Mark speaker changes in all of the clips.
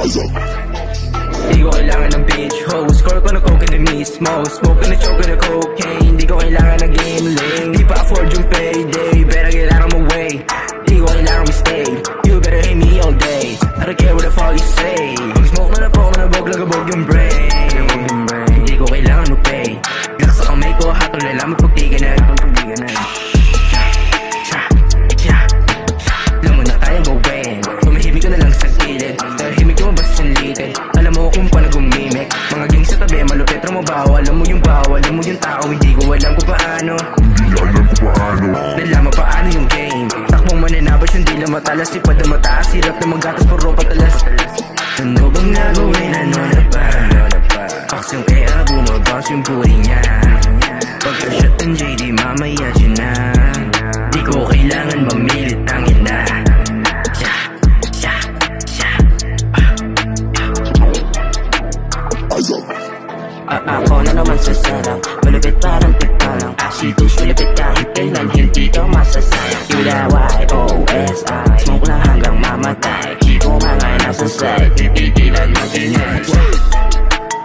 Speaker 1: Di ko kailangan ng bitch hoe. Score ko na coke na mismo. Smoke na choke na cocaine. Di ko kailangan ng gambling. Di pa afford yung payday. Better get out of my way. Di ko kailangan mistake. You better hate me all day. I don't care what the fuck you say. Pag smoke na po, manabog lagabog yung brain. Di ko kailangan mag-pay. Lock sa kamay ko, hatol na lang magpagtiganan. Alam mo na kaya gawin. Tumahimik ka na lang sa gilid. Tahimik ko mabas yung litid. Alam mo kung paano gumimik. Mga gang sa tabi, malupit trabaho. Alam mo yung baho, alam mo yung tao. Hindi ko alam kung paano. Nalaman paano yung game. Takmong mananabas yung dila matalas. Ipad na mataas, hirap na magatas puro patalas. Ano bang nagawin, ano na ba? Fox yung kaya bumabas yung buhay niya. Pagka-shot ng JD mamaya siya na. Di ko kailangan mamilit ang ina.
Speaker 2: Ako na naman sa sarang. Malupit parang tipalang. Asitos malupit kahit kailan hindi ka masasayang. UDYOSI smoke na hanggang mamatay. Di ko mga nasa side. Titigilan natin yan.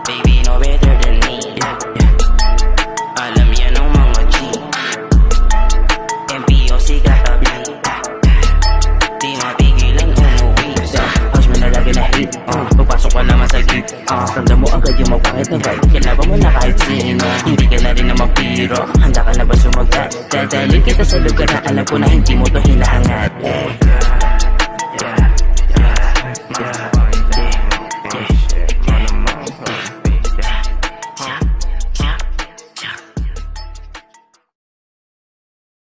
Speaker 2: Baby no better than me. Alam yan ang mga G. MPOC katabi. Di mapigilan umuwi. House mo na lagi na hit. Pagpasok ka naman sa gig. Ramdam mo agad yung mapangit na vibe. Kailangan mo na kahit sino. Hindi ka na rin na mapiro. Handa ka na ba sumagat? Dadalhin kita sa lugar na alam ko na hindi mo to hinahangat.